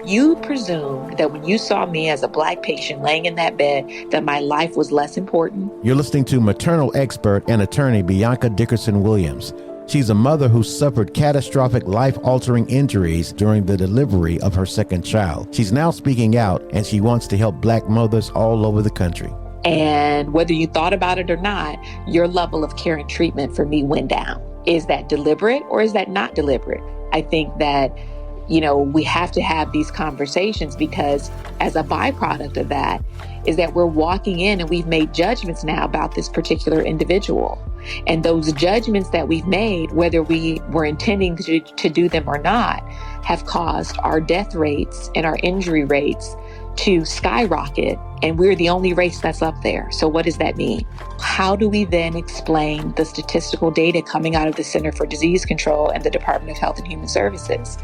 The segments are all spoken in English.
You presumed that when you saw me as a Black patient laying in that bed, that my life was less important. You're listening to maternal expert and attorney Bianca Dickerson-Williams. She's a mother who suffered catastrophic life-altering injuries during the delivery of her second child. She's now speaking out, and she wants to help Black mothers all over the country. And whether you thought about it or not, your level of care and treatment for me went down. Is that deliberate or is that not deliberate? I think that, we have to have these conversations, because as a byproduct of that is that we're walking in and we've made judgments now about this particular individual. And those judgments that we've made, whether we were intending to do them or not, have caused our death rates and our injury rates to skyrocket, and we're the only race that's up there. So what does that mean? How do we then explain the statistical data coming out of the Center for Disease Control and the Department of Health and Human Services?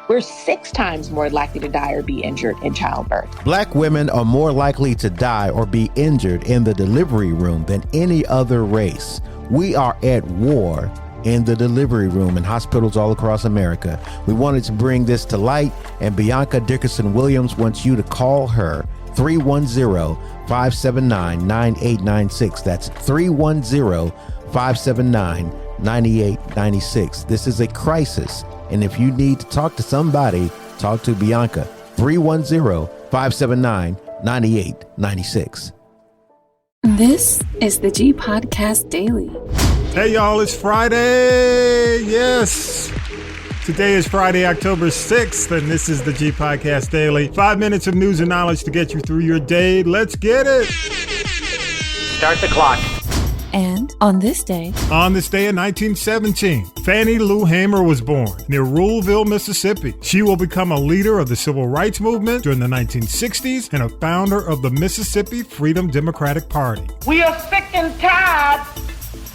We're 6 times more likely to die or be injured in childbirth. Black women are more likely to die or be injured in the delivery room than any other race. We are at war in the delivery room in hospitals all across America. We wanted to bring this to light, and Bianca Dickerson-Williams wants you to call her 310-579-9896. That's 310-579-9896. This is a crisis, and if you need to talk to somebody, talk to Bianca. 310-579-9896. This is the G Podcast Daily. Hey y'all, it's Friday. Yes. Today is Friday, October 6th, and this is the G Podcast Daily. 5 minutes of news and knowledge to get you through your day. Let's get it. Start the clock. And on this day in 1917, Fannie Lou Hamer was born near Ruleville, Mississippi. She will become a leader of the civil rights movement during the 1960s and a founder of the Mississippi Freedom Democratic Party. We are sick and tired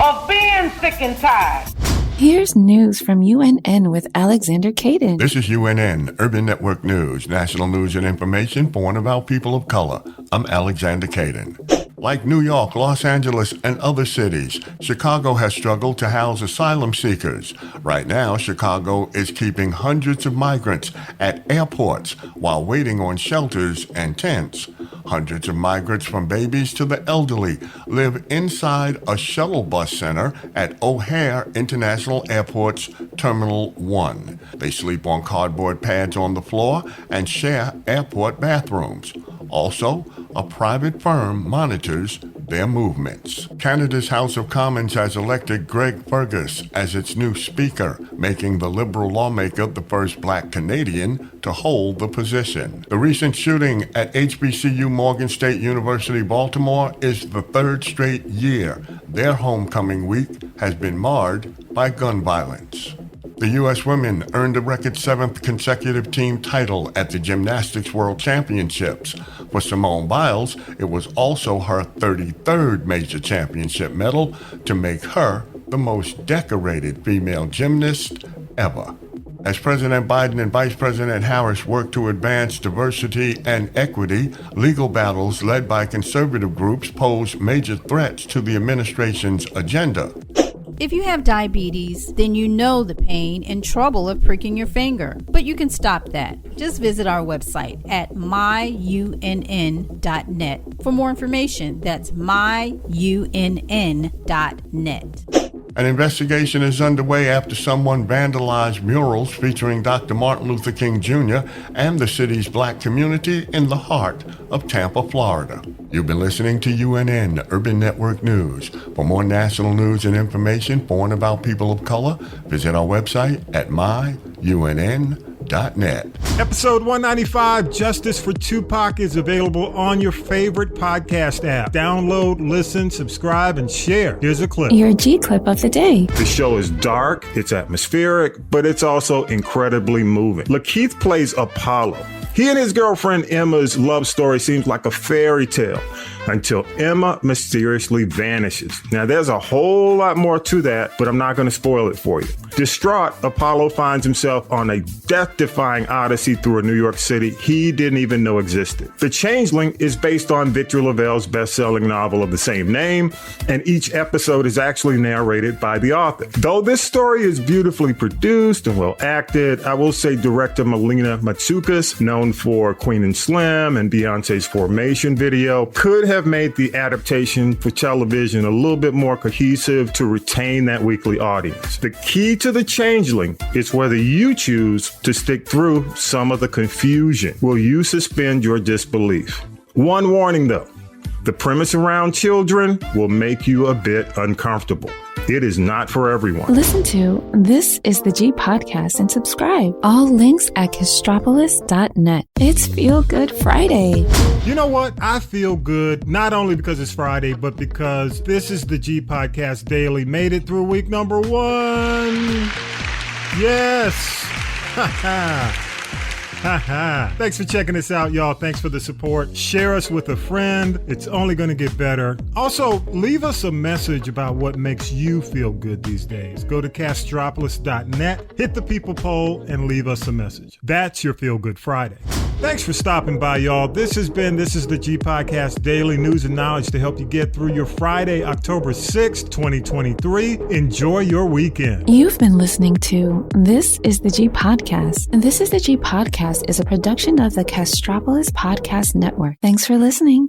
of being sick and tired. Here's news from UNN with Alexander Caden. This is UNN, Urban Network News, national news and information for and about people of color. I'm Alexander Caden. Like New York, Los Angeles, and other cities, Chicago has struggled to house asylum seekers. Right now, Chicago is keeping hundreds of migrants at airports while waiting on shelters and tents. Hundreds of migrants, from babies to the elderly, live inside a shuttle bus center at O'Hare International Airport's Terminal 1. They sleep on cardboard pads on the floor and share airport bathrooms. Also, a private firm monitors their movements. Canada's House of Commons has elected Greg Fergus as its new speaker, making the Liberal lawmaker the first Black Canadian to hold the position. The recent shooting at HBCU Morgan State University, Baltimore is the 3rd straight year their homecoming week has been marred by gun violence. The U.S. women earned a record 7th consecutive team title at the Gymnastics World Championships. For Simone Biles, it was also her 33rd major championship medal to make her the most decorated female gymnast ever. As President Biden and Vice President Harris work to advance diversity and equity, legal battles led by conservative groups pose major threats to the administration's agenda. If you have diabetes, then you know the pain and trouble of pricking your finger. But you can stop that. Just visit our website at myunn.net for more information. That's myunn.net. An investigation is underway after someone vandalized murals featuring Dr. Martin Luther King Jr. and the city's Black community in the heart of Tampa, Florida. You've been listening to UNN Urban Network News. For more national news and information for and about people of color, visit our website at myunn.net. Episode 195, Justice for Tupac, is available on your favorite podcast app. Download, listen, subscribe, and share. Here's a clip. Your G clip of the day. The show is dark, it's atmospheric, but it's also incredibly moving. Lakeith plays Apollo. He and his girlfriend Emma's love story seems like a fairy tale until Emma mysteriously vanishes. Now, there's a whole lot more to that, but I'm not going to spoil it for you. Distraught, Apollo finds himself on a death-defying odyssey see through a New York City he didn't even know existed. The Changeling is based on Victor LaValle's best-selling novel of the same name, and each episode is actually narrated by the author. Though this story is beautifully produced and well acted, I will say director Melina Matsoukas, known for Queen and Slim and Beyonce's Formation video, could have made the adaptation for television a little bit more cohesive to retain that weekly audience. The key to The Changeling is whether you choose to stick through some of the confusion. Will you suspend your disbelief? One warning though, the premise around children will make you a bit uncomfortable. It is not for everyone. Listen to This is the G Podcast and subscribe. All links at Castropolis.net. It's Feel Good Friday. You know what? I feel good, not only because it's Friday, but because This is the G Podcast Daily made it through week number 1. Yes. Thanks for checking us out, y'all. Thanks for the support. Share us with a friend. It's only going to get better. Also, leave us a message about what makes you feel good these days. Go to Castropolis.net, hit the people poll, and leave us a message. That's your Feel Good Friday. Thanks for stopping by, y'all. This is the G Podcast Daily News and Knowledge to help you get through your Friday, October 6th, 2023. Enjoy your weekend. You've been listening to This is the G Podcast. And This is the G Podcast is a production of the Castropolis Podcast Network. Thanks for listening.